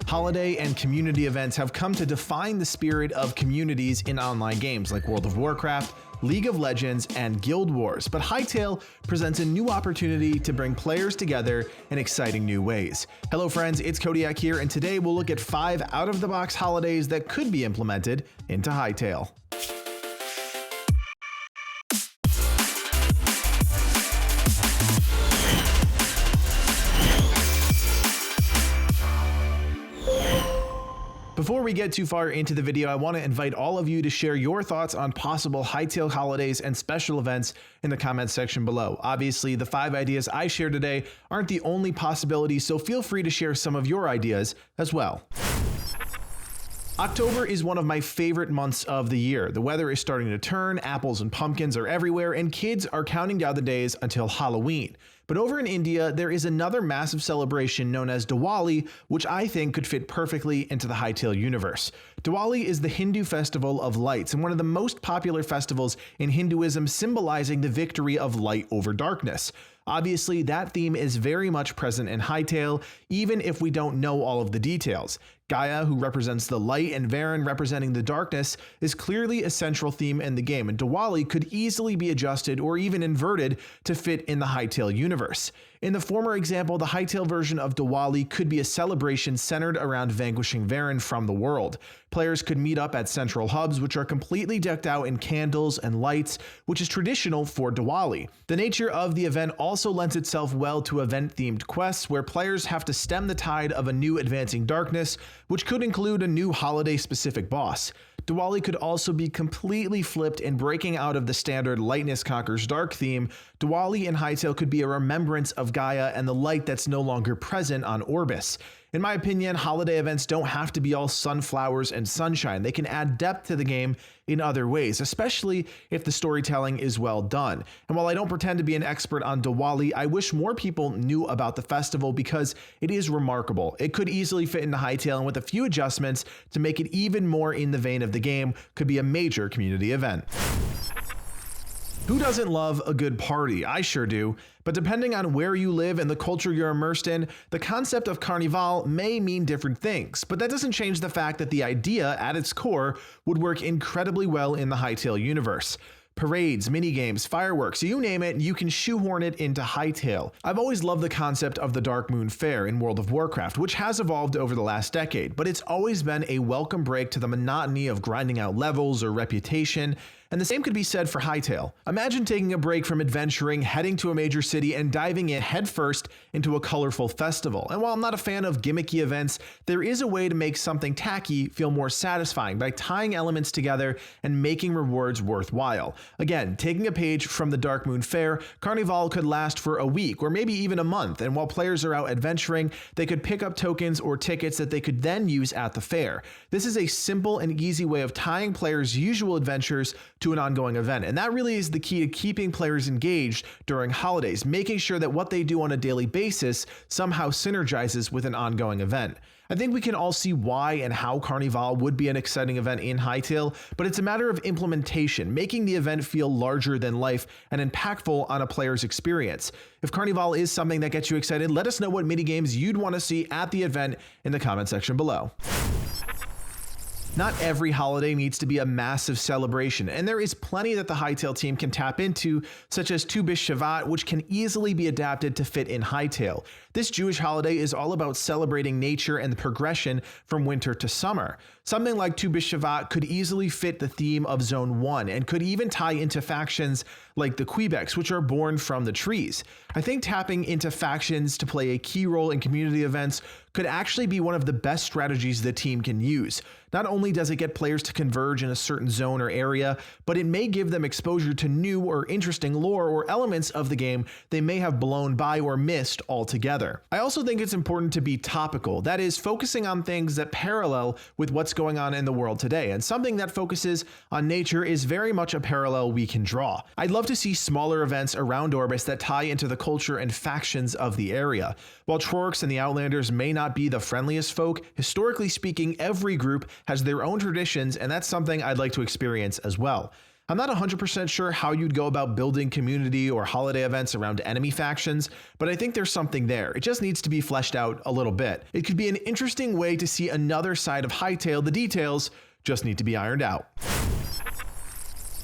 Holiday and community events have come to define the spirit of communities in online games like World of Warcraft, League of Legends, and Guild Wars, but Hytale presents a new opportunity to bring players together in exciting new ways. Hello friends, it's Codiak here, and today we'll look at 5 out-of-the-box holidays that could be implemented into Hytale. Before we get too far into the video, I want to invite all of you to share your thoughts on possible Hytale holidays and special events in the comments section below. Obviously, the 5 ideas I shared today aren't the only possibilities, so feel free to share some of your ideas as well. October is one of my favorite months of the year. The weather is starting to turn, apples and pumpkins are everywhere, and kids are counting down the days until Halloween. But over in India, there is another massive celebration known as Diwali, which I think could fit perfectly into the Hytale universe. Diwali is the Hindu festival of lights and one of the most popular festivals in Hinduism, symbolizing the victory of light over darkness. Obviously, that theme is very much present in Hytale, even if we don't know all of the details. Gaia, who represents the light, and Varen, representing the darkness, is clearly a central theme in the game, and Diwali could easily be adjusted or even inverted to fit in the Hytale universe. In the former example, the Hytale version of Diwali could be a celebration centered around vanquishing Varen from the world. Players could meet up at central hubs, which are completely decked out in candles and lights, which is traditional for Diwali. The nature of the event also lends itself well to event-themed quests, where players have to stem the tide of a new advancing darkness, which could include a new holiday-specific boss. Diwali could also be completely flipped and breaking out of the standard lightness conquers dark theme. Diwali in Hytale could be a remembrance of Gaia and the light that's no longer present on Orbis. In my opinion, holiday events don't have to be all sunflowers and sunshine. They can add depth to the game in other ways, especially if the storytelling is well done. And while I don't pretend to be an expert on Diwali, I wish more people knew about the festival because it is remarkable. It could easily fit into Hytale, and with a few adjustments to make it even more in the vein of the game, could be a major community event. Who doesn't love a good party? I sure do. But depending on where you live and the culture you're immersed in, the concept of Carnival may mean different things. But that doesn't change the fact that the idea, at its core, would work incredibly well in the Hytale universe. Parades, minigames, fireworks, you name it, you can shoehorn it into Hytale. I've always loved the concept of the Dark Moon Fair in World of Warcraft, which has evolved over the last decade, but it's always been a welcome break to the monotony of grinding out levels or reputation, and the same could be said for Hytale. Imagine taking a break from adventuring, heading to a major city, and diving in headfirst into a colorful festival. And while I'm not a fan of gimmicky events, there is a way to make something tacky feel more satisfying by tying elements together and making rewards worthwhile. Again, taking a page from the Dark Moon Fair, Carnival could last for a week or maybe even a month, and while players are out adventuring, they could pick up tokens or tickets that they could then use at the fair. This is a simple and easy way of tying players' usual adventures to an ongoing event, and that really is the key to keeping players engaged during holidays, making sure that what they do on a daily basis somehow synergizes with an ongoing event. I think we can all see why and how Carnival would be an exciting event in Hytale, but it's a matter of implementation, making the event feel larger than life and impactful on a player's experience. If Carnival is something that gets you excited, let us know what minigames you'd want to see at the event in the comment section below. Not every holiday needs to be a massive celebration, and there is plenty that the Hytale team can tap into, such as Tu Shevat, which can easily be adapted to fit in Hytale. This Jewish holiday is all about celebrating nature and the progression from winter to summer. Something like Tu Shevat could easily fit the theme of Zone 1 and could even tie into factions like the Quebecs, which are born from the trees. I think tapping into factions to play a key role in community events could actually be one of the best strategies the team can use. Not only does it get players to converge in a certain zone or area, but it may give them exposure to new or interesting lore or elements of the game they may have blown by or missed altogether. I also think it's important to be topical, that is, focusing on things that parallel with what's going on in the world today, and something that focuses on nature is very much a parallel we can draw. I'd love to see smaller events around Orbis that tie into the culture and factions of the area. While Trorks and the Outlanders may not be the friendliest folk, historically speaking, every group has their own traditions, and that's something I'd like to experience as well. I'm not 100% sure how you'd go about building community or holiday events around enemy factions, but I think there's something there. It just needs to be fleshed out a little bit. It could be an interesting way to see another side of Hytale. The details just need to be ironed out.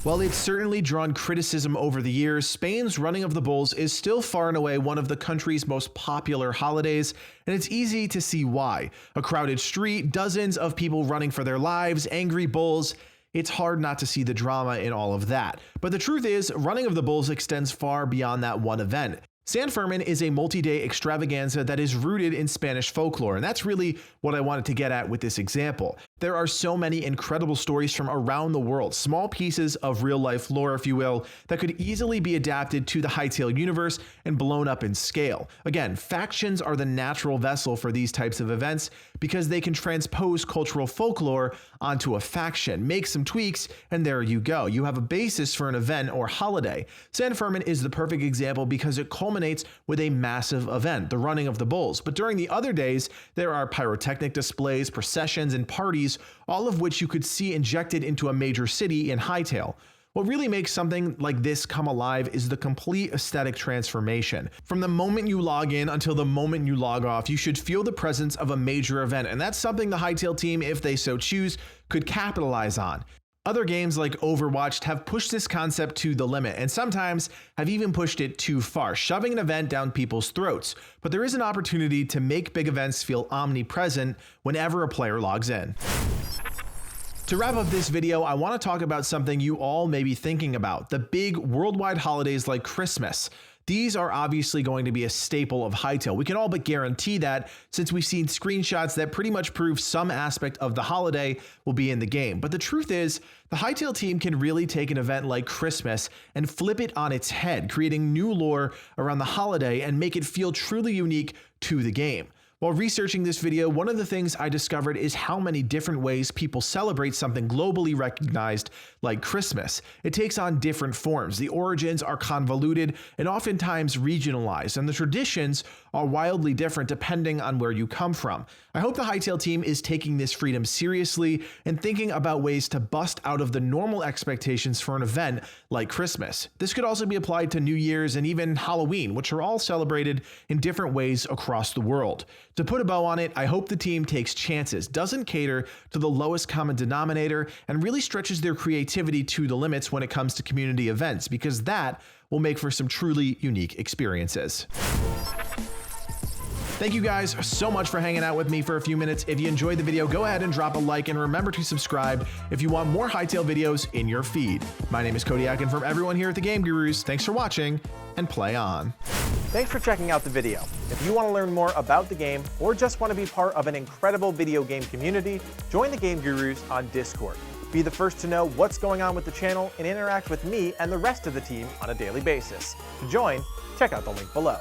While it's certainly drawn criticism over the years, Spain's Running of the Bulls is still far and away one of the country's most popular holidays, and it's easy to see why. A crowded street, dozens of people running for their lives, angry bulls. It's hard not to see the drama in all of that. But the truth is, Running of the Bulls extends far beyond that one event. San Fermin is a multi-day extravaganza that is rooted in Spanish folklore, and that's really what I wanted to get at with this example. There are so many incredible stories from around the world, small pieces of real-life lore, if you will, that could easily be adapted to the Hytale universe and blown up in scale. Again, factions are the natural vessel for these types of events because they can transpose cultural folklore onto a faction, make some tweaks, and there you go. You have a basis for an event or holiday. San Fermin is the perfect example because it culminates with a massive event, the Running of the Bulls. But during the other days, there are pyrotechnic displays, processions, and parties, all of which you could see injected into a major city in Hytale. What really makes something like this come alive is the complete aesthetic transformation. From the moment you log in until the moment you log off, you should feel the presence of a major event, and that's something the Hytale team, if they so choose, could capitalize on. Other games like Overwatch have pushed this concept to the limit, and sometimes have even pushed it too far, shoving an event down people's throats. But there is an opportunity to make big events feel omnipresent whenever a player logs in. To wrap up this video, I want to talk about something you all may be thinking about: the big worldwide holidays like Christmas. These are obviously going to be a staple of Hytale. We can all but guarantee that, since we've seen screenshots that pretty much prove some aspect of the holiday will be in the game. But the truth is, the Hytale team can really take an event like Christmas and flip it on its head, creating new lore around the holiday and make it feel truly unique to the game. While researching this video, one of the things I discovered is how many different ways people celebrate something globally recognized like Christmas. It takes on different forms. The origins are convoluted and oftentimes regionalized, and the traditions are wildly different depending on where you come from. I hope the Hytale team is taking this freedom seriously and thinking about ways to bust out of the normal expectations for an event like Christmas. This could also be applied to New Year's and even Halloween, which are all celebrated in different ways across the world. To put a bow on it, I hope the team takes chances, doesn't cater to the lowest common denominator, and really stretches their creativity to the limits when it comes to community events, because that will make for some truly unique experiences. Thank you guys so much for hanging out with me for a few minutes. If you enjoyed the video, go ahead and drop a like, and remember to subscribe if you want more Hytale videos in your feed. My name is Codiak, and from everyone here at the Game Gurus, thanks for watching, and play on. Thanks for checking out the video. If you want to learn more about the game, or just want to be part of an incredible video game community, join the Game Gurus on Discord. Be the first to know what's going on with the channel and interact with me and the rest of the team on a daily basis. To join, check out the link below.